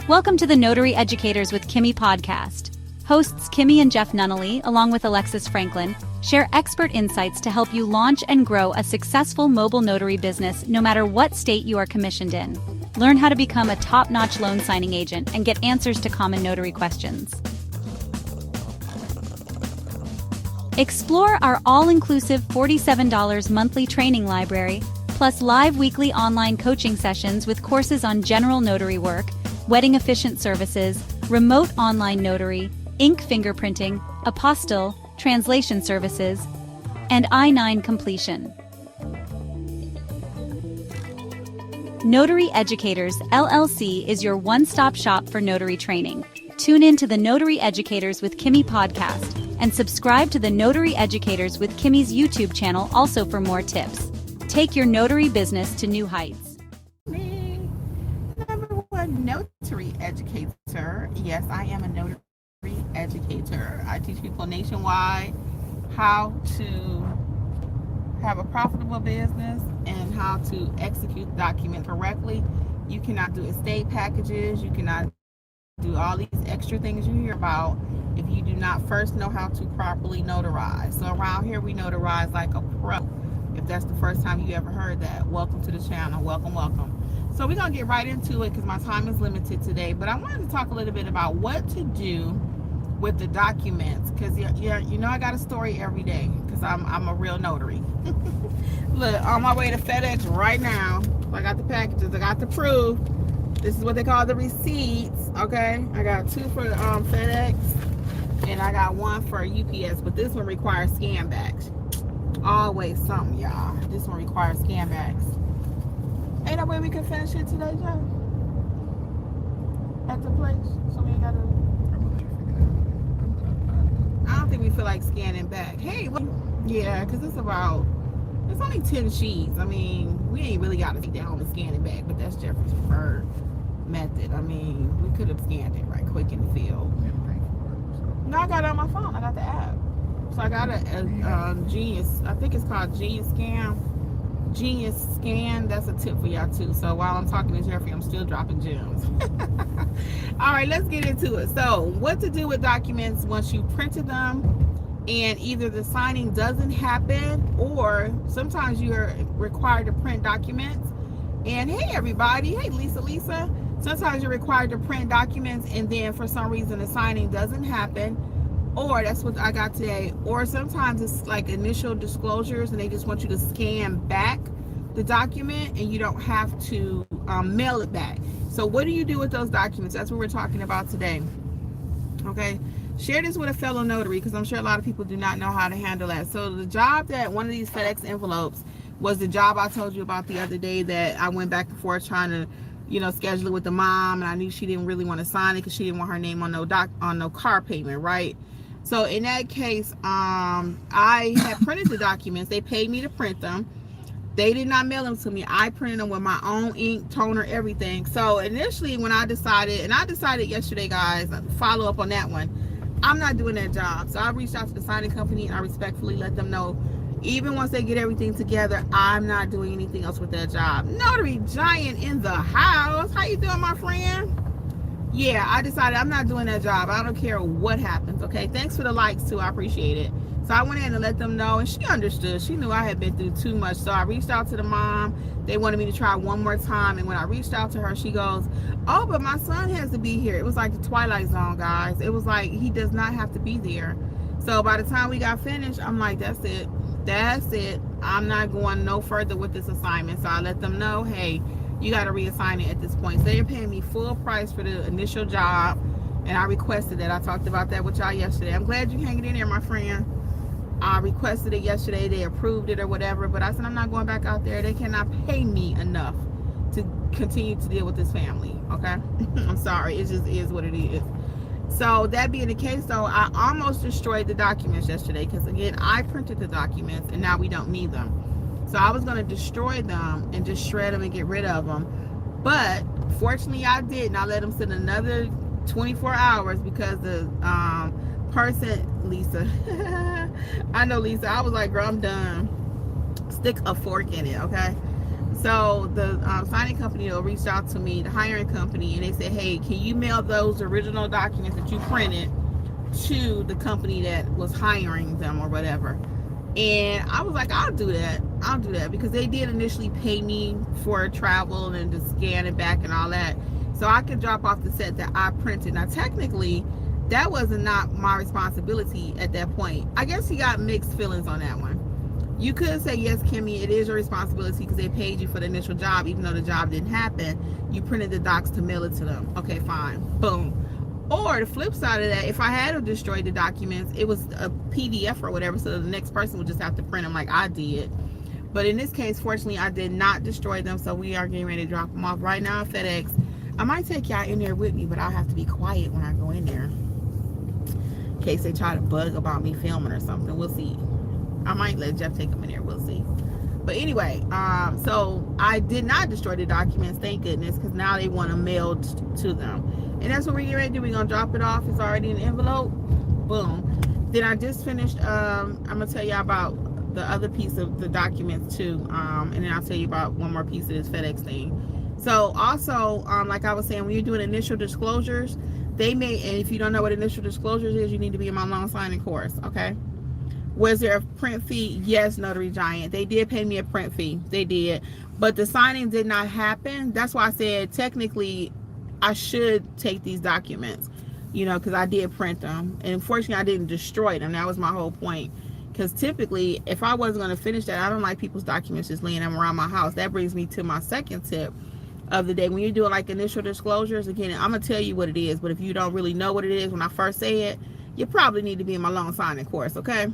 Welcome to the Notary Educators with Kimmi Podcast. Hosts Kimmi and Jeff Nunnally, along with Alexis Franklin, share expert insights to help you launch and grow a successful mobile notary business no matter what state you are commissioned in. Learn how to become a top-notch loan signing agent and get answers to common notary questions. Explore our all-inclusive $47 monthly training library, plus live weekly online coaching sessions with courses on general notary work, wedding efficient services, remote online notary, ink fingerprinting, apostille, translation services, and I-9 completion. Notary Educators, LLC is your one-stop shop for notary training. Tune in to the Notary Educators with Kimmi podcast and subscribe to the Notary Educators with Kimmi's YouTube channel also for more tips. Take your notary business to new heights. Notary educator. Yes, I am a notary educator. I teach people nationwide how to have a profitable business and how to execute the document correctly. You cannot do estate packages. You cannot do all these extra things you hear about if you do not first know how to properly notarize. So around here we notarize like a pro. If that's the first time you ever heard that, welcome to the channel. Welcome. So we're going to get right into it because my time is limited today. But I wanted to talk a little bit about what to do with the documents. Because, you know, I got a story every day because I'm a real notary. Look, on my way to FedEx right now. I got the packages. I got the proof. This is what they call the receipts. Okay. I got 2 for FedEx. And I got 1 for UPS. But this one requires scan backs. Always something, y'all. This one requires scan backs. Ain't no way we can finish it today, Joe? At the place? So we ain't gotta... I don't think we feel like scanning back. Hey, yeah, because it's only 10 sheets. I mean, we ain't really got to sit down and scan it back, but that's Jeffrey's preferred method. I mean, we could have scanned it right quick in the field. No, I got it on my phone. I got the app. So I got a Genius, I think it's called Genius Scan. That's a tip for y'all too. So while I'm talking to Jeffrey, I'm still dropping gems. All right, let's get into it. So what to do with documents once you printed them and either the signing doesn't happen or sometimes you're required to print documents. And hey everybody, hey Lisa. Sometimes you're required to print documents and then for some reason the signing doesn't happen. Or that's what I got today. Or sometimes it's like initial disclosures and they just want you to scan back the document and you don't have to mail it back. So what do you do with those documents? That's what we're talking about today. Okay. Share this with a fellow notary because I'm sure a lot of people do not know how to handle that. So the job that one of these FedEx envelopes was the job I told you about the other day that I went back and forth trying to, you know, schedule it with the mom, and I knew she didn't really want to sign it because she didn't want her name on no car payment, right? So in that case, I had printed the documents. They paid me to print them. They did not mail them to me. I printed them with my own ink, toner, everything. So initially when I decided yesterday, guys, follow up on that one, I'm not doing that job. So I reached out to the signing company and I respectfully let them know, even once they get everything together, I'm not doing anything else with that job. Notary Giant in the house. How you doing, my friend? Yeah, I decided I'm not doing that job. I don't care what happens, okay? Thanks for the likes, too. I appreciate it. So I went in and let them know, and she understood. She knew I had been through too much. So I reached out to the mom. They wanted me to try one more time. And when I reached out to her, she goes, oh, but my son has to be here. It was like the Twilight Zone, guys. It was like he does not have to be there. So by the time we got finished, I'm like, that's it. I'm not going no further with this assignment. So I let them know, hey, you got to reassign it at this point. So they're paying me full price for the initial job, and I requested that. I talked about that with y'all yesterday. I'm glad you hanging in there, my friend. I requested it yesterday. They approved it or whatever, but I said I'm not going back out there. They cannot pay me enough to continue to deal with this family, okay? I'm sorry. It just is what it is. So that being the case, though, I almost destroyed the documents yesterday because, again, I printed the documents, and now we don't need them. So I was going to destroy them and just shred them and get rid of them. But fortunately I didn't. I let them sit another 24 hours because the person, Lisa, I know Lisa, I was like, girl, I'm done. Stick a fork in it, okay? So the signing company will reach out to me, the hiring company, and they say, hey, can you mail those original documents that you printed to the company that was hiring them or whatever? And I was like, I'll do that because they did initially pay me for travel and to scan it back and all that, so I could drop off the set that I printed. Now technically that was not my responsibility at that point. I guess you got mixed feelings on that one. You could say, yes, Kimmi, it is your responsibility because they paid you for the initial job, even though the job didn't happen. You printed the docs to mail it to them. Okay, fine. Boom. Or the flip side of that, if I had destroyed the documents, it was a PDF or whatever, so the next person would just have to print them like I did. But in this case, fortunately, I did not destroy them, so we are getting ready to drop them off right now at FedEx. I might take y'all in there with me, but I'll have to be quiet when I go in there, in case they try to bug about me filming or something. We'll see. I might let Jeff take them in there. We'll see. But anyway, so I did not destroy the documents, thank goodness, because now they want them mailed to them. And that's what we're getting ready to do. We're going to drop it off. It's already in an envelope. Boom. Then I just finished, I'm going to tell you about the other piece of the documents too. And then I'll tell you about one more piece of this FedEx thing. So also, like I was saying, when you're doing initial disclosures, they may, and if you don't know what initial disclosures is, you need to be in my loan signing course, okay? Was there a print fee? Yes, Notary Giant. They did pay me a print fee. They did. But the signing did not happen. That's why I said technically I should take these documents, you know, because I did print them. And unfortunately, I didn't destroy them. That was my whole point. Because typically, if I wasn't going to finish that, I don't like people's documents just laying them around my house. That brings me to my second tip of the day. When you're doing like initial disclosures, again, I'm going to tell you what it is. But if you don't really know what it is when I first say it, you probably need to be in my loan signing course, okay?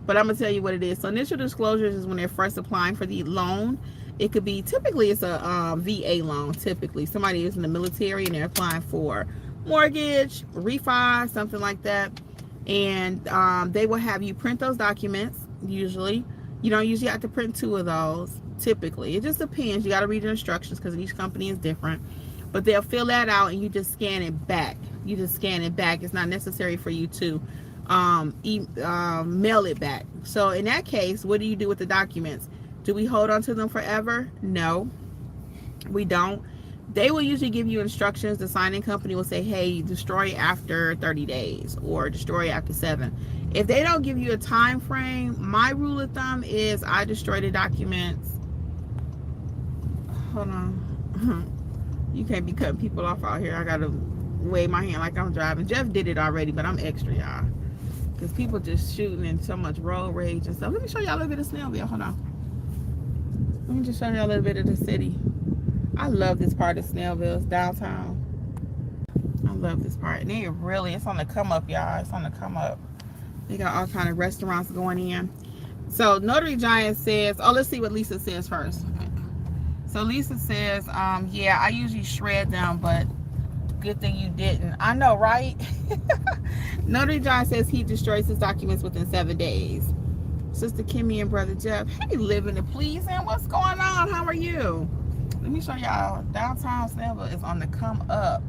But I'm going to tell you what it is. So initial disclosures is when they're first applying for the loan. It could be, typically it's a VA loan. Typically somebody is in the military and they're applying for mortgage, refi, something like that. And they will have you print those documents. Usually you don't usually have to print 2 of those. Typically it just depends. You got to read the instructions because each company is different. But they'll fill that out and you just scan it back. It's not necessary for you to mail it back. So in that case, what do you do with the documents? Do we hold on to them forever? No, we don't. They will usually give you instructions. The signing company will say, hey, destroy after 30 days or destroy after 7. If they don't give you a time frame, my rule of thumb is I destroy the documents. Hold on. You can't be cutting people off out here. I gotta wave my hand like I'm driving. Jeff did it already, but I'm extra, y'all, because people just shooting in so much road rage and stuff. Let me show y'all a little bit of Snellville. Hold on. Let me just show y'all a little bit of the city. I love this part of Snellville. It's downtown. I love this part. And it's on the come up, y'all. It's on the come up. They got all kind of restaurants going in. So Notary Giant says, oh, let's see what Lisa says first. Okay. So Lisa says, yeah, I usually shred them, but good thing you didn't. I know, right? Notary Giant says he destroys his documents within 7 days. Sister Kimmi and Brother Jeff, hey, living the pleasing. What's going on? How are you? Let me show y'all. Downtown Snellville is on the come up.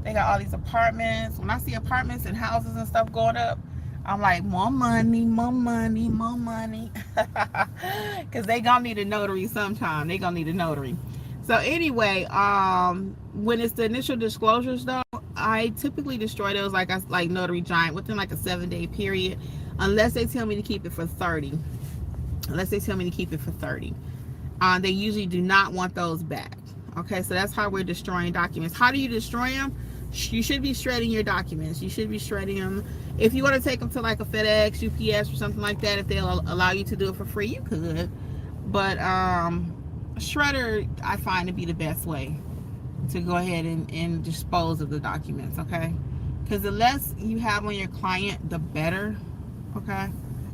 They got all these apartments. When I see apartments and houses and stuff going up, I'm like, more money, more money, more money. Because they gonna need a notary sometime. They gonna need a notary. So anyway, when it's the initial disclosures though, I typically destroy those like Notary Giant within like a 7-day period, unless they tell me to keep it for 30. They usually do not want those back. Okay, so that's how we're destroying documents. How do you destroy them? You should be shredding your documents. You should be shredding them. If you want to take them to like a FedEx, UPS, or something like that, if they'll allow you to do it for free, you could. But shredder, I find to be the best way to go ahead and dispose of the documents, okay? Because the less you have on your client, the better, okay?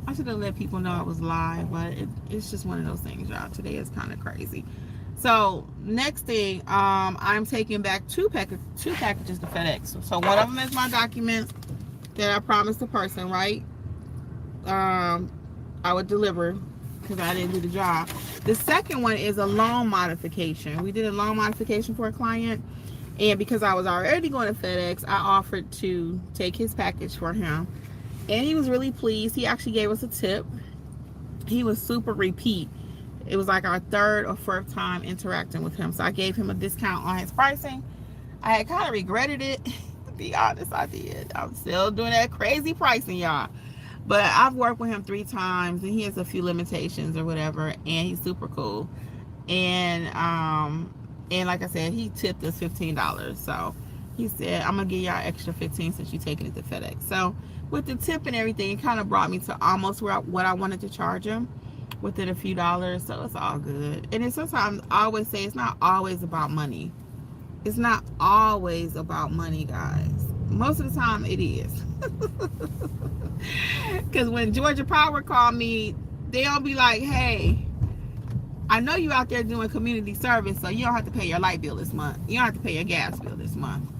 I should have let people know I was live, but it's just one of those things, y'all. Today is kind of crazy. So next thing, I'm taking back two packages to FedEx. So one of them is my documents that I promised the person, right? I would deliver because I didn't do the job. The second one is a loan modification. We did a loan modification for a client, and because I was already going to FedEx, I offered to take his package for him, and he was really pleased. He actually gave us a tip. He was super repeat. It was like our third or fourth time interacting with him. So I gave him a discount on his pricing. I had kind of regretted it. To be honest, I did. I'm still doing that crazy pricing, y'all. But I've worked with him 3 times, and he has a few limitations or whatever, and he's super cool. And like I said, he tipped us $15. So he said, I'm going to give y'all extra 15 since you're taking it to FedEx. So with the tip and everything, it kind of brought me to almost what I wanted to charge him, within a few dollars. So it's all good. And then sometimes I always say it's not always about money. It's not always about money, guys. Most of the time it is. Because when Georgia Power called me, they'll be like, hey, I know you out there doing community service, so you don't have to pay your light bill this month. You don't have to pay your gas bill this month.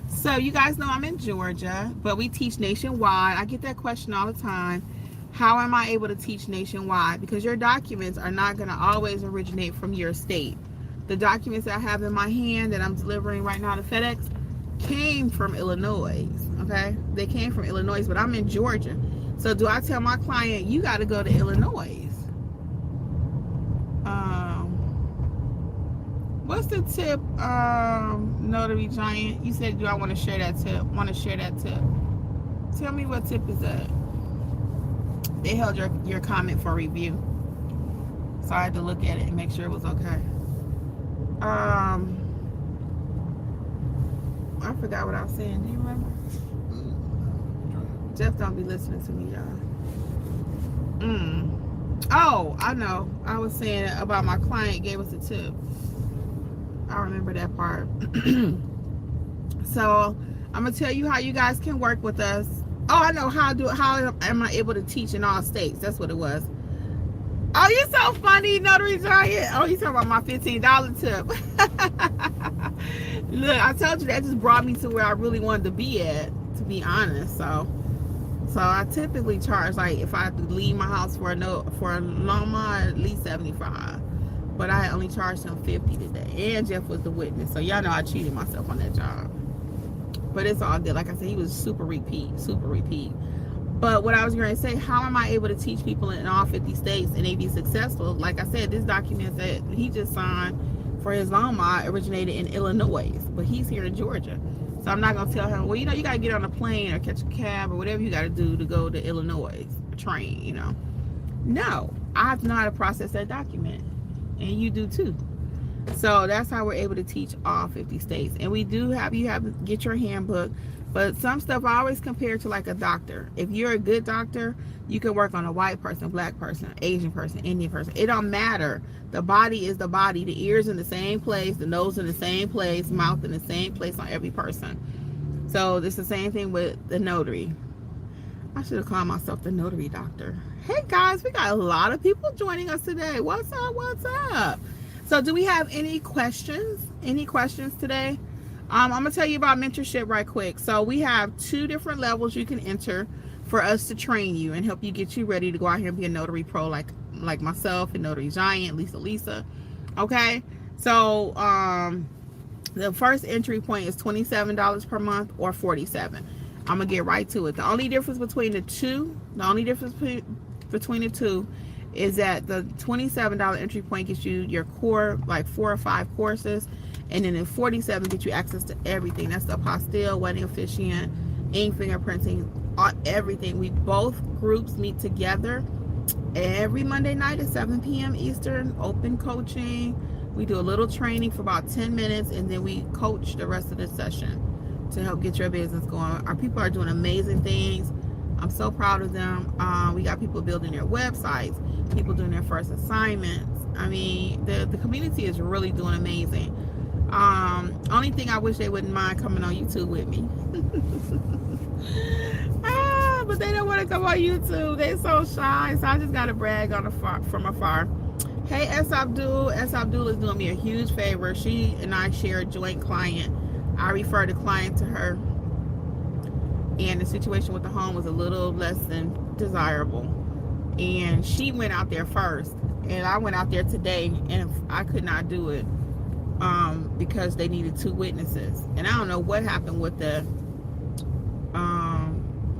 So you guys know I'm in Georgia, but we teach nationwide. I get that question all the time. How am I able to teach nationwide? Because your documents are not going to always originate from your state. The documents that I have in my hand that I'm delivering right now to FedEx came from Illinois, okay? They came from Illinois, but I'm in Georgia. So do I tell my client, you got to go to Illinois? What's the tip, Notary Giant? You said, do I want to share that tip? Want to share that tip? Tell me what tip is that? They held your comment for review. So I had to look at it and make sure it was okay. I forgot what I was saying. Do you remember? Jeff don't be listening to me, y'all. Oh, I know. I was saying about my client gave us a tip. I remember that part. So I'm gonna tell you how you guys can work with us. Oh, I know how am I able to teach in all states? That's what it was. Oh, you're so funny, Notary Giant. Oh, he's talking about my $15 tip. Look, I told you that just brought me to where I really wanted to be at, to be honest. So I typically charge, like, if I have to leave my house for a lawnmower, at least $75. But I only charged him $50 today. And Jeff was the witness. So y'all know I cheated myself on that job. But it's all good. Like I said, he was super repeat. But what I was going to say, how am I able to teach people in all 50 states and they be successful? Like I said, this document that he just signed for his lawnmower originated in Illinois, but he's here in Georgia. So I'm not going to tell him, well, you got to get on a plane or catch a cab or whatever you got to do to go to Illinois, a train, No, I know how to process that document, and you do too. So that's how we're able to teach all 50 states. And we do have you have to get your handbook. But some stuff I always compare to like a doctor. If you're a good doctor, you can work on a white person, black person, Asian person, Indian person. It don't matter. The body is the body. The ears in the same place, the nose in the same place, mouth in the same place on every person. So it's the same thing with the notary. I should have called myself the notary doctor. Hey guys, we got a lot of people joining us today. What's up? What's up? So do we have any questions? Any questions today? I'm going to tell you about mentorship right quick. So we have 2 different levels you can enter for us to train you and help you get you ready to go out here and be a notary pro like myself and Notary Giant, Lisa. Okay? So the first entry point is $27 per month or $47. I'm going to get right to it. The only difference between the two is that the $27 entry point gets you your core, like 4 or 5 courses. And then in $47 get you access to everything. That's the apostille, wedding officiant, ink, fingerprinting, everything. We both groups meet together every Monday night at 7 p.m. Eastern, open coaching. We do a little training for about 10 minutes, and then we coach the rest of the session to help get your business going. Our people are doing amazing things. I'm so proud of them. We got people building their websites, people doing their first assignments. I mean, the community is really doing amazing. Only thing I wish they wouldn't mind coming on YouTube with me. But they don't want to come on YouTube. They're so shy. So I just got to brag from afar. Hey, S. Abdul. S. Abdul is doing me a huge favor. She and I share a joint client. I referred the client to her. And the situation with the home was a little less than desirable. And she went out there first. And I went out there today. And I could not do it. Because they needed 2 witnesses, and I don't know what happened with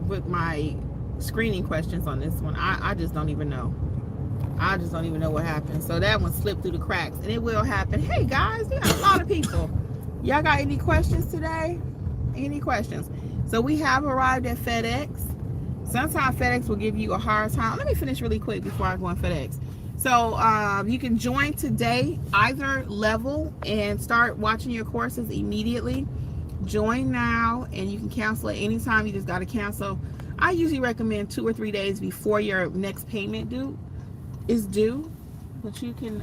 with my screening questions on this one. I just don't even know. I just don't even know what happened. So that one slipped through the cracks, and it will happen. Hey guys, we got a lot of people. Y'all got any questions today? Any questions? So we have arrived at FedEx. Sometimes FedEx will give you a hard time. Let me finish really quick before I go on FedEx. So you can join today, either level, and start watching your courses immediately. Join now, and you can cancel at any time. You just got to cancel. I usually recommend 2 or 3 days before your next payment is due, but you can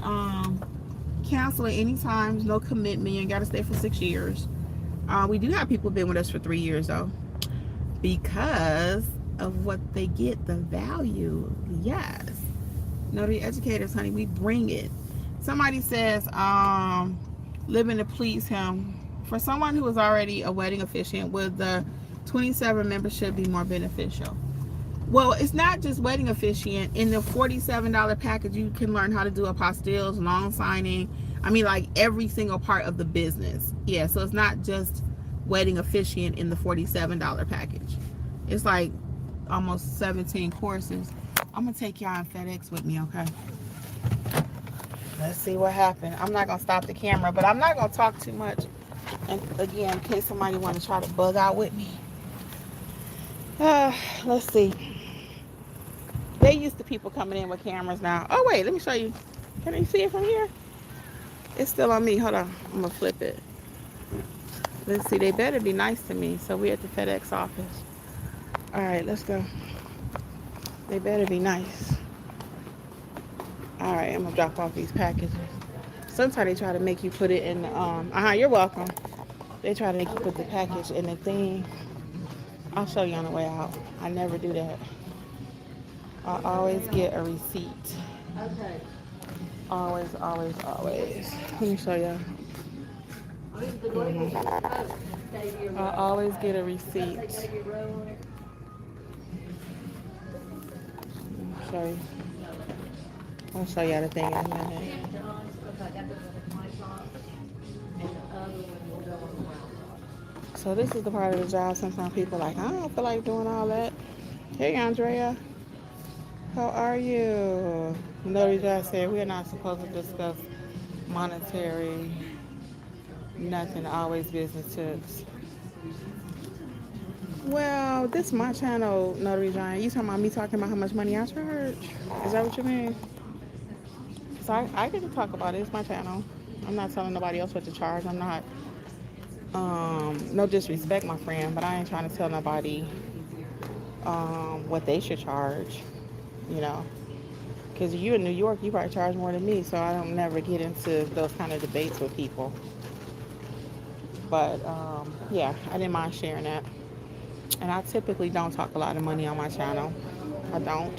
cancel at any time. No commitment. You ain't got to stay for 6 years. We do have people been with us for 3 years though, because of what they get, the value. Yes, Notary Educators, honey, we bring it. Somebody says living to please him. For someone who is already a wedding officiant, would the 27 membership be more beneficial? Well, it's not just wedding officiant. In the $47 package, you can learn how to do apostilles, loan signing. I mean, like every single part of the business. Yeah, so it's not just wedding officiant in the $47 package. It's like almost 17 courses. I'm gonna take y'all on FedEx with me, okay? Let's see what happened. I'm not gonna stop the camera, but I'm not gonna talk too much. And again, in case somebody want to try to bug out with me. Let's see. They used to people coming in with cameras now. Oh wait, let me show you. Can you see it from here? It's still on me. Hold on. I'm gonna flip it. Let's see. They better be nice to me. So we're at the FedEx office. All right, let's go. They better be nice. All right, I'm gonna drop off these packages. Sometimes they try to make you put it in the, you're welcome. They try to make you put the package in the thing. I'll show you on the way out. I never do that. I always get a receipt. Okay. Always, always, always. Let me show you. I always get a receipt. Show you. I'll show you the thing in a minute. So this is the part of the job sometimes people are like, I don't feel like doing all that. Hey Andrea, how are you? Notary Judge said we're not supposed to discuss monetary, nothing, always business tips. Well, this is my channel, Notary Giant. You talking about me talking about how much money I charge? Is that what you mean? So I get to talk about it. It's my channel. I'm not telling nobody else what to charge. I'm not, no disrespect, my friend, but I ain't trying to tell nobody what they should charge, you know. Because you in New York, you probably charge more than me, so I don't never get into those kind of debates with people. But, yeah, I didn't mind sharing that. And I typically don't talk a lot of money on my channel. I don't.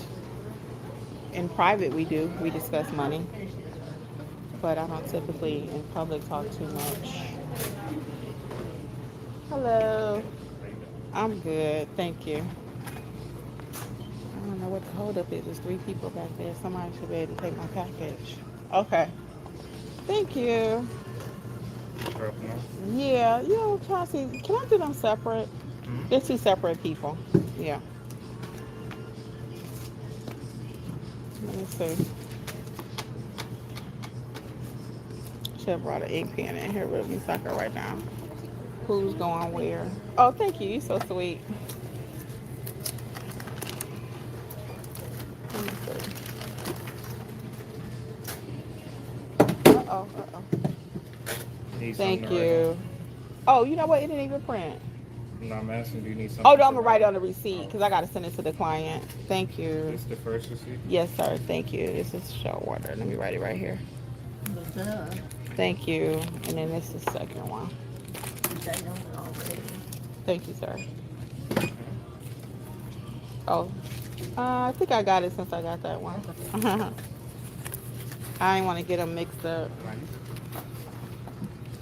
In private, we do. We discuss money. But I don't typically, in public, talk too much. Hello. I'm good. Thank you. I don't know what the holdup is. There's 3 people back there. Somebody should be able to take my package. Okay. Thank you. Yeah, you know, try to see. Can I do them separate? They're 2 separate people. Yeah. Let me see. Should have brought an ink pen in here with me so I can write down who's going where. Oh, thank you. You're so sweet. Let me see. Uh-oh. Thank you. Oh, you know what? It didn't even print. No, I'm asking, do you need something? Oh, no, I'm going to write it on the receipt because I got to send it to the client. Thank you. This is the first receipt? Yes, sir. Thank you. This is show order. Let me write it right here. Thank you. And then this is the second one. Thank you, sir. Oh, I think I got it since I got that one. I didn't want to get them mixed up.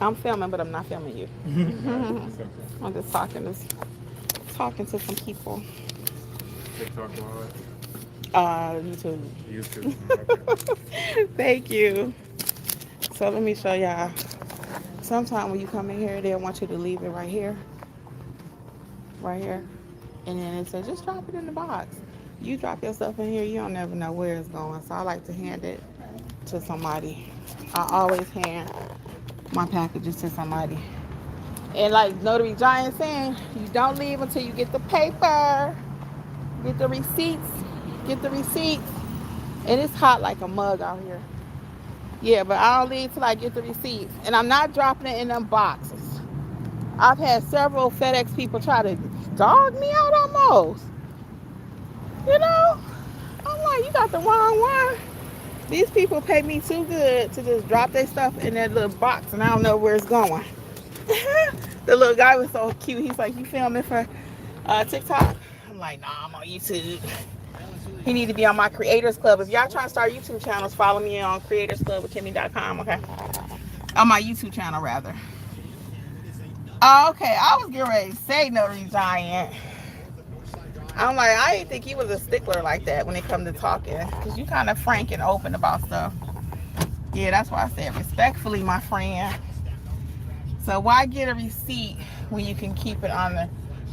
I'm filming, but I'm not filming you. I'm just talking to some people. TikTok live? YouTube. YouTube. Okay. Thank you. So let me show y'all. Sometime when you come in here, they'll want you to leave it right here. Right here. And then it says, just drop it in the box. You drop your stuff in here, you don't never know where it's going. So I like to hand it to somebody. I always hand my packages to somebody. And like Notary Giant saying, you don't leave until you get the paper, get the receipts, And it's hot like a mug out here. Yeah, but I don't leave till I get the receipts. And I'm not dropping it in them boxes. I've had several FedEx people try to dog me out almost. You know? I'm like, you got the wrong one. These people pay me too good to just drop their stuff in that little box and I don't know where it's going. The little guy was so cute. He's like, you filming for TikTok? I'm like, nah, I'm on YouTube. He need to be on my Creators Club. If y'all trying to start YouTube channels, follow me on Creators Club with Kimmi.com, okay? On my YouTube channel, rather. Okay, I was getting ready to say Notary Giant. I'm like, I didn't think he was a stickler like that when it comes to talking. Because you kind of frank and open about stuff. Yeah, that's why I said respectfully, my friend. So why get a receipt when you can keep it on the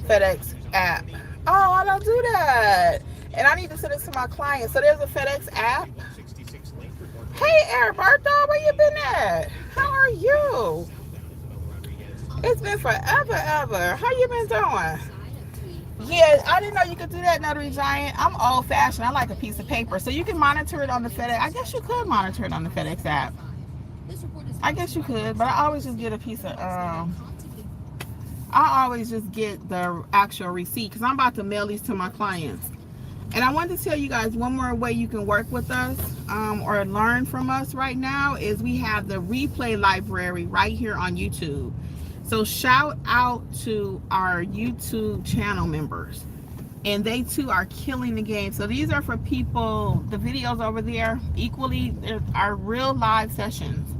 FedEx app? Oh, I don't do that. And I need to send it to my clients. So there's a FedEx app. Hey, Roberto, where you been at? How are you? It's been forever, ever. How you been doing? Yeah, I didn't know you could do that, Notary Giant. I'm old-fashioned. I like a piece of paper. So you can monitor it on the FedEx. I guess you could monitor it on the FedEx app. I guess you could, but I always just get a piece of, I always just get the actual receipt because I'm about to mail these to my clients. And I wanted to tell you guys one more way you can work with us or learn from us right now is we have the replay library right here on YouTube. So shout out to our YouTube channel members. And they too are killing the game. So these are for people, the videos over there equally are real live sessions,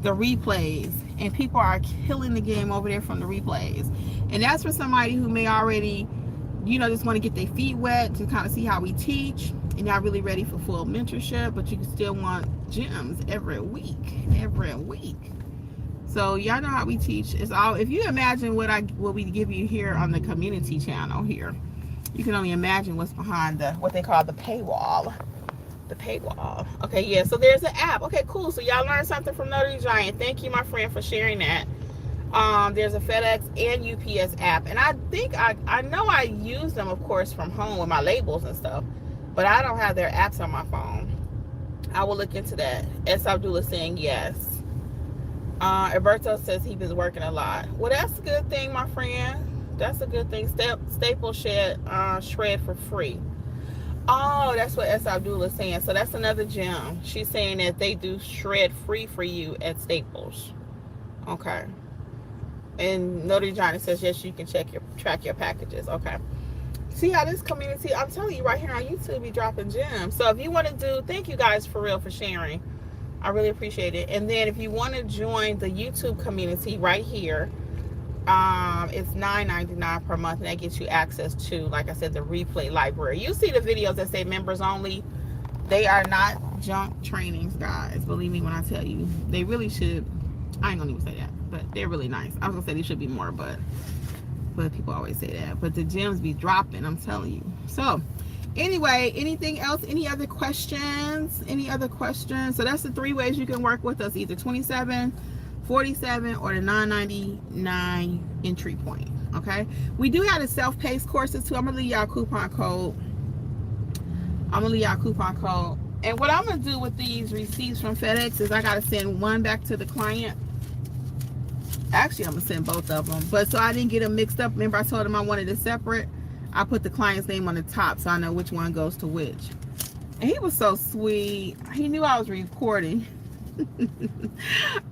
the replays, and people are killing the game over there from the replays. And that's for somebody who may already, you know, just want to get their feet wet to kind of see how we teach and not really ready for full mentorship, but you can still want gems every week. So y'all know how we teach. It's all, if you imagine what we give you here on the community channel here, you can only imagine what's behind the what they call the paywall. The paywall. Okay, yeah, so there's an app. Okay, cool. So y'all learned something from Notary Giant. Thank you, my friend, for sharing that. There's a FedEx and UPS app. And I think I know I use them, of course, from home with my labels and stuff. But I don't have their apps on my phone. I will look into that. S. Abdullah saying yes. Alberto says he's been working a lot. Well, that's a good thing, my friend. That's a good thing. Staple shred for free. Oh, that's what S. Abdullah is saying. So that's another gem. She's saying that they do shred free for you at Staples. Okay. And Notary Johnny says, yes, you can track your packages. Okay. See how this community, I'm telling you right here on YouTube, be dropping gems. So if you want to do, thank you guys for real for sharing. I really appreciate it. And then if you want to join the YouTube community right here, it's $9.99 per month, and that gets you access to, like I said, the replay library. You see the videos that say members only. They are not junk trainings, guys. Believe me when I tell you. They really should. I ain't gonna even say that, but they're really nice. I was gonna say they should be more, but people always say that. But the gems be dropping, I'm telling you. So anyway, anything else? Any other questions? So that's the 3 ways you can work with us, either 27, 47, or the $9.99 entry point. Okay, we do have the self-paced courses too. I'm gonna leave y'all a coupon code. And what I'm gonna do with these receipts from FedEx is I gotta send one back to the client. Actually, I'm gonna send both of them, but so I didn't get them mixed up. Remember I told him I wanted it separate. I put the client's name on the top so I know which one goes to which. And he was so sweet. He knew I was recording.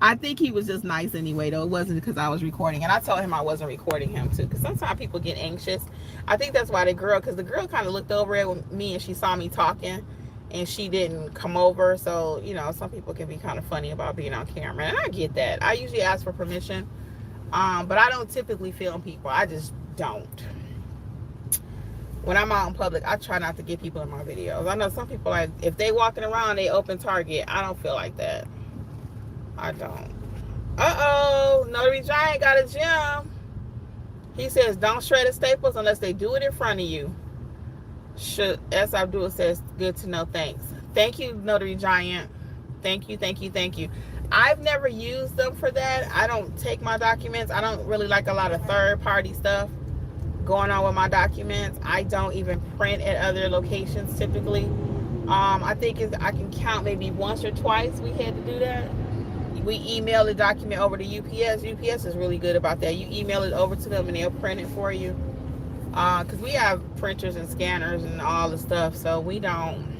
I think he was just nice anyway, though. It wasn't because I was recording. And I told him I wasn't recording him too, because sometimes people get anxious. I think that's why the girl kind of looked over at me and she saw me talking and she didn't come over. So, you know, some people can be kind of funny about being on camera, and I get that. I usually ask for permission, but I don't typically film people. I just don't. When I'm out in public, I try not to get people in my videos. I know some people, like, if they walking around, they open Target. I don't feel like that. I don't. Uh-oh, Notary Giant got a gem. He says, don't shred at Staples unless they do it in front of you. S. Abdul says, good to know. Thanks. Thank you, Notary Giant. Thank you, thank you, thank you. I've never used them for that. I don't take my documents. I don't really like a lot of third-party stuff going on with my documents. I don't even print at other locations typically. I think I can count maybe once or twice we had to do that. We email the document over to UPS. UPS is really good about that. You email it over to them and they'll print it for you. Because we have printers and scanners and all the stuff, so we don't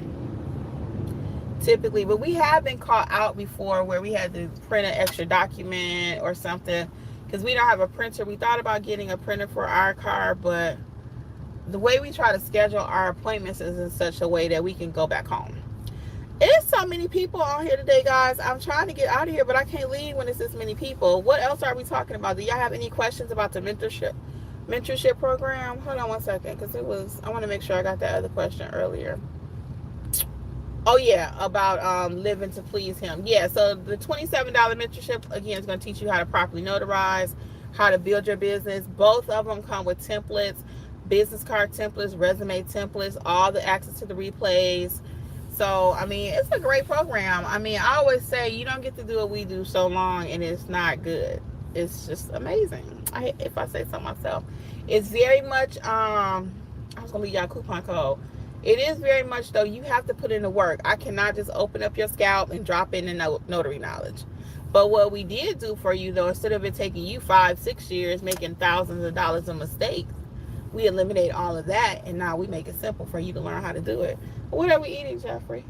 typically, but we have been caught out before where we had to print an extra document or something because we don't have a printer. We thought about getting a printer for our car, but the way we try to schedule our appointments is in such a way that we can go back home. It's so many people on here today, guys. I'm trying to get out of here, but I can't leave when it's this many people. What else are we talking about? Do y'all have any questions about the mentorship program? Hold on one second, because I want to make sure I got that other question earlier. Oh yeah, about living to please him. Yeah, so the $27 mentorship, again, is going to teach you how to properly notarize, how to build your business. Both of them come with templates, business card templates, resume templates, all the access to the replays. So, I mean, it's a great program. I mean, I always say you don't get to do what we do so long and it's not good. It's just amazing. If I say so myself. It's very much, I was going to leave y'all a coupon code. It is very much, though, you have to put in the work. I cannot just open up your scalp and drop in the notary knowledge. But what we did do for you, though, instead of it taking you 5-6 years, making thousands of dollars of mistakes, we eliminate all of that, and now we make it simple for you to learn how to do it. What are we eating, Jeffrey?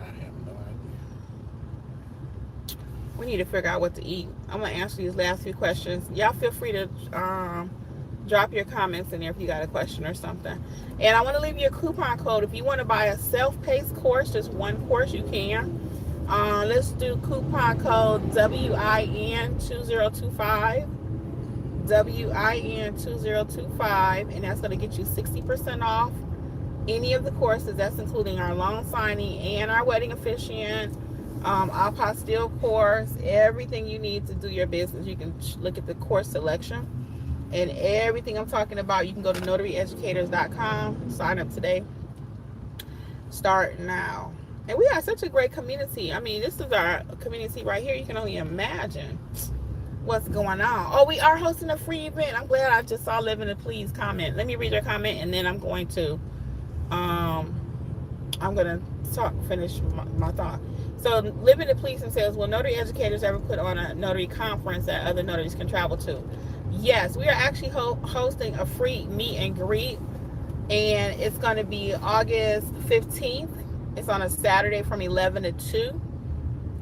I have no idea. We need to figure out what to eat. I'm going to answer these last few questions. Y'all feel free to drop your comments in there if you got a question or something. And I want to leave you a coupon code. If you want to buy a self-paced course, just one course, you can. Let's do coupon code WIN2025. WIN2025, and that's going to get you 60% off any of the courses. That's including our loan signing and our wedding officiant, apostille course, everything you need to do your business. You can look at the course selection and everything I'm talking about. You can go to notaryeducators.com, sign up today, start now. And we have such a great community. I mean, this is our community right here. You can only imagine what's going on. Oh, we are hosting a free event. I'm glad I just saw Living to Please comment. Let me read your comment and then I'm going to finish my thought. So Living to Please says, will Notary Educators ever put on a notary conference that other notaries can travel to? Yes, we are actually hosting a free meet and greet, and it's going to be August 15th. It's on a Saturday from 11 to 2.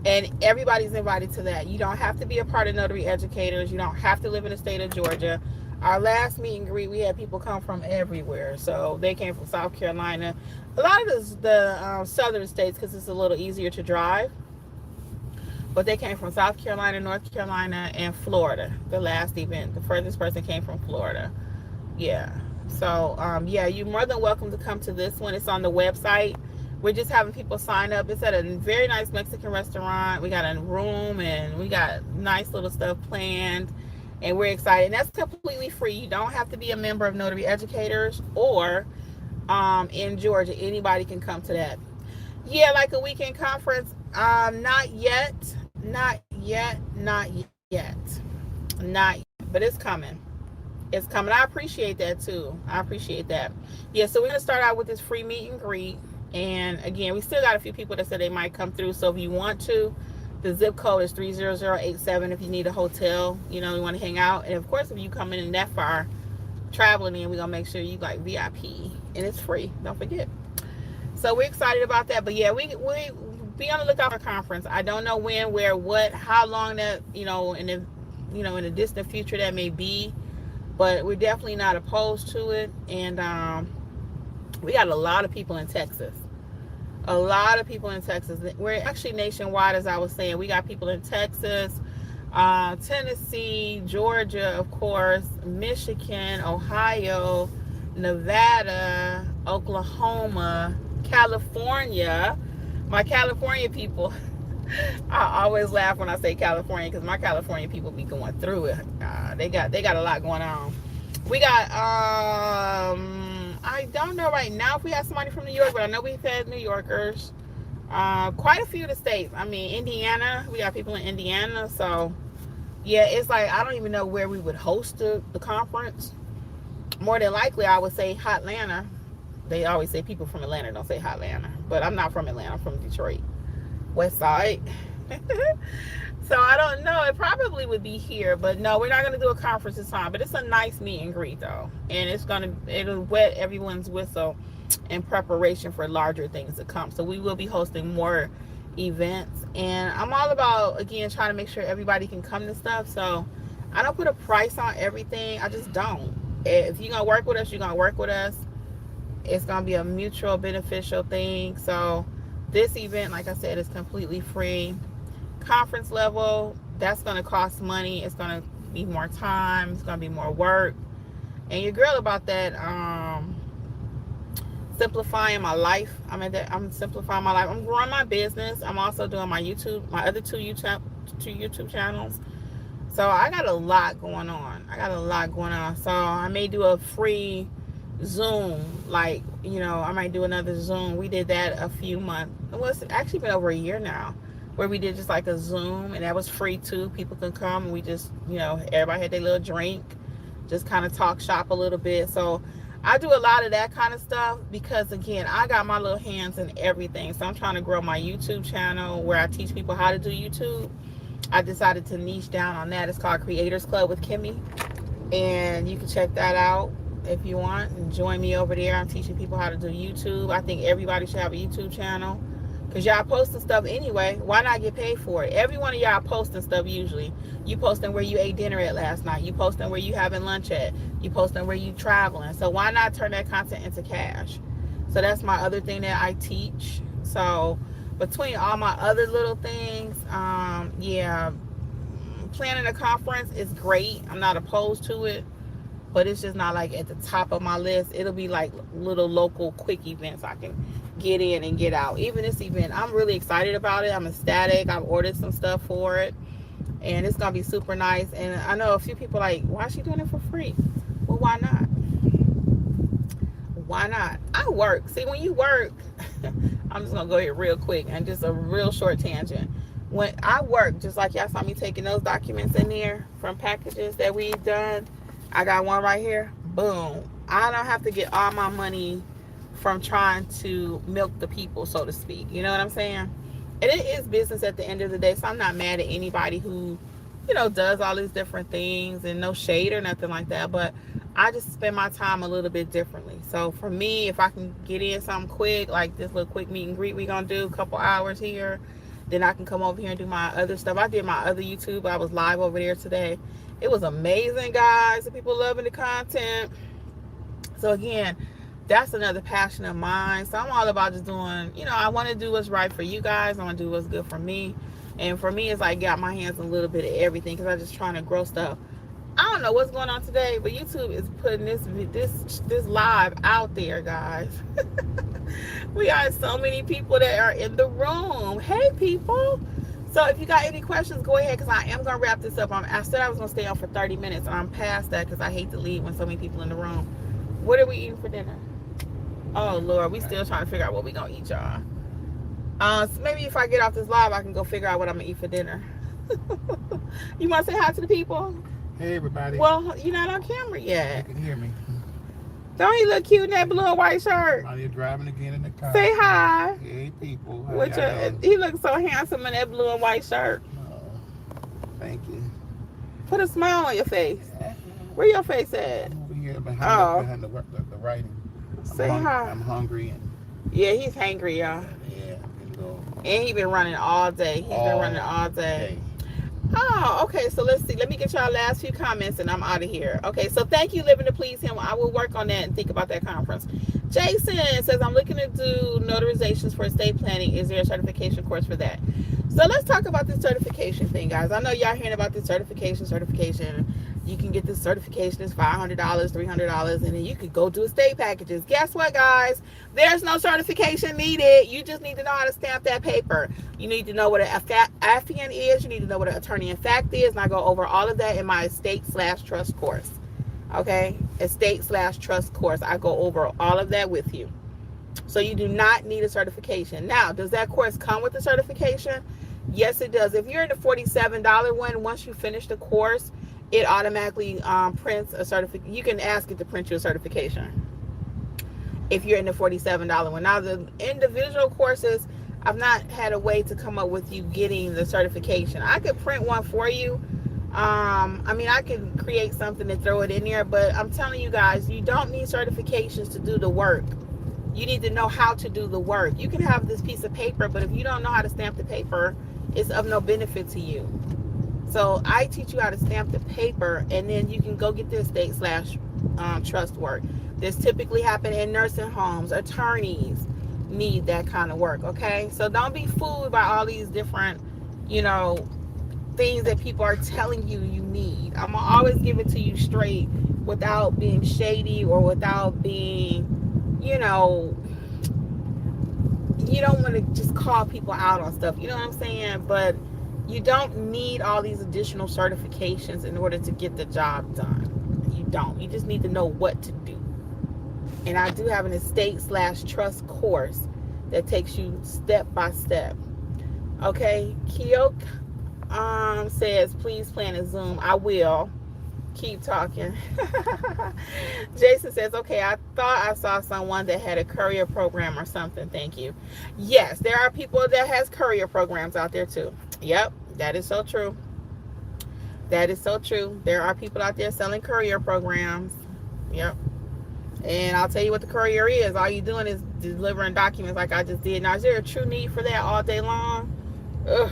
And everybody's invited to that. You don't have to be a part of Notary Educators. You don't have to live in the state of Georgia. Our last meet and greet, we had people come from everywhere. So they came from South Carolina. A lot of the southern states, because it's a little easier to drive. But they came from South Carolina, North Carolina, and Florida. The last event, the furthest person came from Florida. Yeah. So, yeah, you're more than welcome to come to this one. It's on the website. We're just having people sign up. It's at a very nice Mexican restaurant. We got a room and we got nice little stuff planned. And we're excited. And that's completely free. You don't have to be a member of Notary Educators or in Georgia. Anybody can come to that. Yeah, like a weekend conference. Not yet. Not yet. But it's coming. It's coming. I appreciate that too. I appreciate that. Yeah, so we're going to start out with this free meet and greet. And again, we still got a few people that said they might come through. So if you want to, the zip code is 30087 if you need a hotel, you want to hang out. And of course, if you come in that far traveling in, we're going to make sure you like VIP. And it's free. Don't forget. So we're excited about that. But yeah, we be on the lookout for a conference. I don't know when, where, what, how long that, in the distant future that may be. But we're definitely not opposed to it. And we got a lot of people in Texas. A lot of people in Texas. We're actually nationwide, as I was saying. We got people in Texas, Tennessee, Georgia, of course, Michigan, Ohio, Nevada, Oklahoma, California. My California people, I always laugh when I say California because my California people be going through it. They got a lot going on. We got, I don't know right now if we have somebody from New York, but I know we've had New Yorkers. Quite a few of the states. I mean, Indiana, we got people in Indiana. So, yeah, it's like, I don't even know where we would host the conference. More than likely, I would say Hotlanta. They always say people from Atlanta don't say Hotlanta. But I'm not from Atlanta. I'm from Detroit. West Side. So I don't know. It probably would be here, but no, we're not going to do a conference this time. But it's a nice meet and greet though, and it'll wet everyone's whistle in preparation for larger things to come. So we will be hosting more events, and I'm all about, again, trying to make sure everybody can come to stuff. So I don't put a price on everything. I just don't. If you're gonna work with us, you're gonna work with us. It's gonna be a mutual beneficial thing. So this event, like I said, is completely free. Conference level, that's going to cost money. It's going to be more time. It's going to be more work. And your girl about that, simplifying my life. I'm simplifying my life. I'm growing my business. I'm also doing my other two YouTube channels. So I got a lot going on. So I may do a free Zoom, like, I might do another Zoom. We did that a few months. It's actually been over a year now, where we did just like a Zoom, and that was free too. People can come, and we just, everybody had their little drink, just kind of talk shop a little bit. So I do a lot of that kind of stuff because, again, I got my little hands in everything. So I'm trying to grow my YouTube channel where I teach people how to do YouTube. I decided to niche down on that. It's called Creators Club with Kimmi, and you can check that out if you want and join me over there. I'm teaching people how to do YouTube. I think everybody should have a YouTube channel, because y'all posting stuff anyway. Why not get paid for it? Every one of y'all posting stuff usually. You posting where you ate dinner at last night. You posting where you having lunch at. You posting where you traveling. So why not turn that content into cash? So that's my other thing that I teach. So between all my other little things, planning a conference is great. I'm not opposed to it, but it's just not like at the top of my list. It'll be like little local quick events I can get in and get out. Even this event, I'm really excited about it. I'm ecstatic. I've ordered some stuff for it, and it's gonna be super nice. And I know a few people like, why is she doing it for free? Well, why not? Why not? I work. See, when you work, I'm just gonna go here real quick and just a real short tangent. When I work, just like y'all saw me taking those documents in there from packages that we've done, I got one right here. Boom. I don't have to get all my money from trying to milk the people, so to speak. You know what I'm saying? And it is business at the end of the day, so I'm not mad at anybody who, does all these different things, and no shade or nothing like that, but I just spend my time a little bit differently. So for me, if I can get in something quick, like this little quick meet and greet we gonna do, a couple hours here, then I can come over here and do my other stuff. I did my other YouTube. I was live over there today. It was amazing, guys. The people loving the content. So again, that's another passion of mine. So I'm all about just doing, I want to do what's right for you guys. I want to do what's good for me. And for me, it's like got my hands in a little bit of everything, because I'm just trying to grow stuff. I don't know what's going on today, but YouTube is putting this live out there, guys. We got so many people that are in the room. Hey, people. So if you got any questions, go ahead, because I am going to wrap this up. I said I was going to stay on for 30 minutes, and I'm past that because I hate to leave when so many people in the room. What are we eating for dinner? Oh, Lord, we still trying to figure out what we going to eat, y'all. So maybe if I get off this live, I can go figure out what I'm going to eat for dinner. You want to say hi to the people? Hey, everybody. Well, you're not on camera yet. You can hear me. Don't he look cute in that blue and white shirt? While you're driving again in the car. Say hi. Hey, people. He looks so handsome in that blue and white shirt. Oh, thank you. Put a smile on your face. Where your face at? I'm over here behind the writing. Say hi. I'm hungry. Yeah, he's hangry, y'all. Yeah. And he's been running all day. Oh, okay. So let's see. Let me get y'all last few comments and I'm out of here. Okay. So thank you, Living to Please Him. I will work on that and think about that conference. Jason says, I'm looking to do notarizations for estate planning. Is there a certification course for that? So let's talk about this certification thing, guys. I know y'all hearing about this certification. You can get this certification. It's $500, $300, and then you could go do estate packages. Guess what, guys? There's no certification needed. You just need to know how to stamp that paper. You need to know what an affiant is. You need to know what an attorney in fact is. And I go over all of that in my estate/trust course. Okay? estate/trust course. I go over all of that with you. So you do not need a certification. Now, does that course come with a certification? Yes, it does. If you're in the $47 one, once you finish the course, it automatically prints a certificate. You can ask it to print you a certification if you're in the $47 one. Now, the individual courses, I've not had a way to come up with you getting the certification. I could print one for you. I could create something and throw it in there, but I'm telling you guys, you don't need certifications to do the work. You need to know how to do the work. You can have this piece of paper, but if you don't know how to stamp the paper, it's of no benefit to you. So I teach you how to stamp the paper, and then you can go get the estate/trust work. This typically happen in nursing homes. Attorneys need that kind of work, okay? So don't be fooled by all these different, things that people are telling you need. I'm gonna always give it to you straight without being shady or without being, you don't want to just call people out on stuff. You know what I'm saying? But you don't need all these additional certifications in order to get the job done. You don't. You just need to know what to do. And I do have an estate/trust course that takes you step by step. Okay, Kiyok says, please plan a Zoom. I will. Keep talking. Jason says, okay, I thought I saw someone that had a courier program or something. Thank you. Yes, there are people that has courier programs out there too. Yep, that is so true. That is so true. There are people out there selling courier programs. Yep. And I'll tell you what the courier is. All you're doing is delivering documents like I just did. Now, is there a true need for that all day long? Ugh.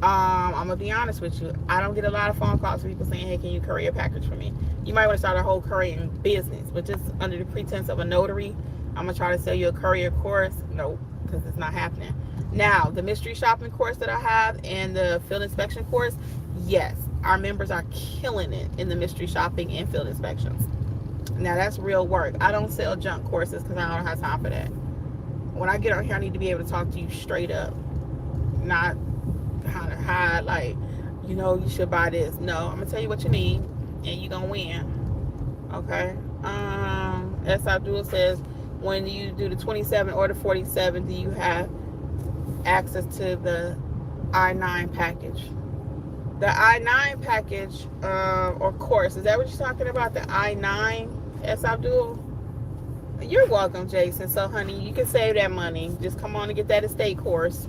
I'm gonna be honest with you. I don't get a lot of phone calls from people saying, hey, can you courier a package for me? You might want to start a whole courier business, but just under the pretense of a notary, I'm gonna try to sell you a courier course. No, because it's not happening. Now, the mystery shopping course that I have and the field inspection course, yes, our members are killing it in the mystery shopping and field inspections. Now, that's real work. I don't sell junk courses because I don't have time for that. When I get on here, I need to be able to talk to you straight up, not kind of hide like, you should buy this. No, I'm gonna tell you what you need and you're gonna win. Okay. S. Abdul says, when you do the 27 or the 47, do you have access to the I-9 package? The I-9 package or course, is that what you're talking about? The I-9, S. Abdul? You're welcome, Jason. So honey, you can save that money. Just come on and get that estate course.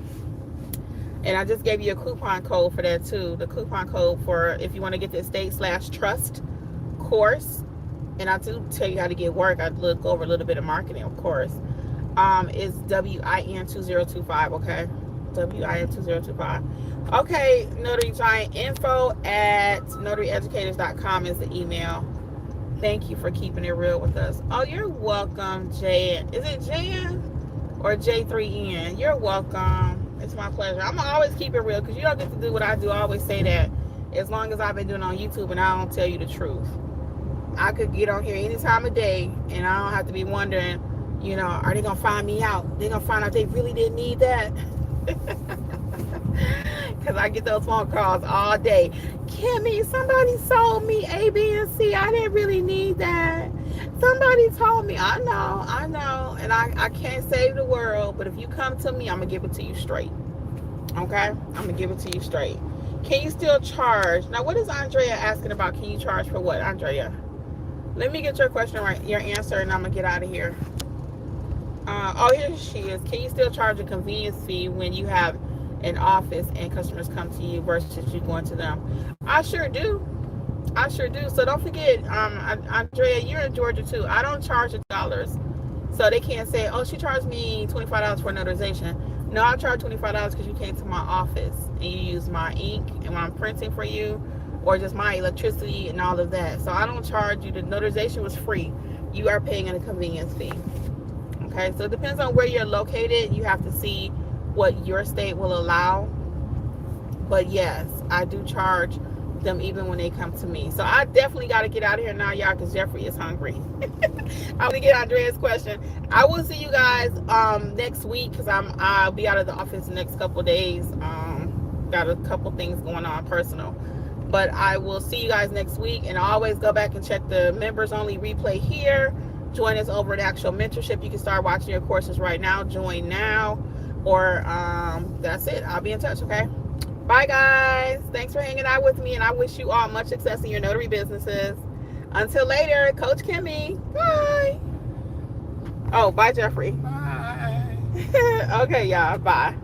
And I just gave you a coupon code for that too. The coupon code for if you want to get the estate/trust course. And I do tell you how to get work. I look over a little bit of marketing, of course. It's WIN2025, okay? WIN2025. Okay, Notary Giant, info@notaryeducators.com is the email. Thank you for keeping it real with us. Oh, you're welcome, Jan. Is it Jan or J3N? You're welcome. It's my pleasure. I'm going to always keep it real because you don't get to do what I do. I always say that as long as I've been doing it on YouTube and I don't tell you the truth. I could get on here any time of day and I don't have to be wondering, are they going to find me out? They're going to find out they really didn't need that. Because I get those phone calls all day. Kimmi, somebody sold me A, B, and C. I didn't really need that. Somebody told me. I know. And I can't save the world. But if you come to me, I'm going to give it to you straight. Okay? I'm going to give it to you straight. Can you still charge? Now, what is Andrea asking about? Can you charge for what, Andrea? Let me get your question right, your answer, and I'm going to get out of here. Here she is. Can you still charge a convenience fee when you have an office and customers come to you versus you going to them? I sure do. So don't forget, Andrea, you're in Georgia too. I don't charge $1. So they can't say, oh, she charged me $25 for notarization. No, I charge $25 because you came to my office and you use my ink and when I'm printing for you, or just my electricity and all of that. So I don't charge you. The notarization was free. You are paying a convenience fee. Okay, so it depends on where you're located. You have to see what your state will allow. But yes, I do charge them even when they come to me. So I definitely got to get out of here now, y'all, because Jeffrey is hungry. I'm going to get Andrea's question. I will see you guys next week because I'll be out of the office the next couple of days. Got a couple things going on personal. But I will see you guys next week, and always go back and check the members only replay here. Join us over at Actual Mentorship. You can start watching your courses right now. Join now, or that's it. I'll be in touch. Okay. Bye, guys. Thanks for hanging out with me, and I wish you all much success in your notary businesses. Until later, Coach Kimmi. Bye. Oh, bye, Jeffrey. Bye. Okay, y'all. Bye.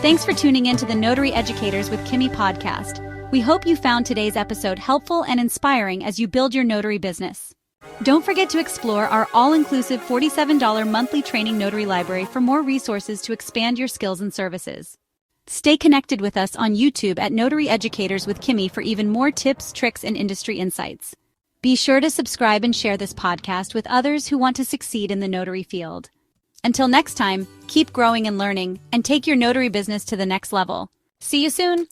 Thanks for tuning in to the Notary Educators with Kimmi podcast. We hope you found today's episode helpful and inspiring as you build your notary business. Don't forget to explore our all-inclusive $47 monthly training notary library for more resources to expand your skills and services. Stay connected with us on YouTube at Notary Educators with Kimmi for even more tips, tricks, and industry insights. Be sure to subscribe and share this podcast with others who want to succeed in the notary field. Until next time, keep growing and learning, and take your notary business to the next level. See you soon!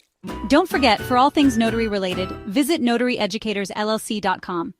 Don't forget, for all things notary related, visit notaryeducatorsllc.com.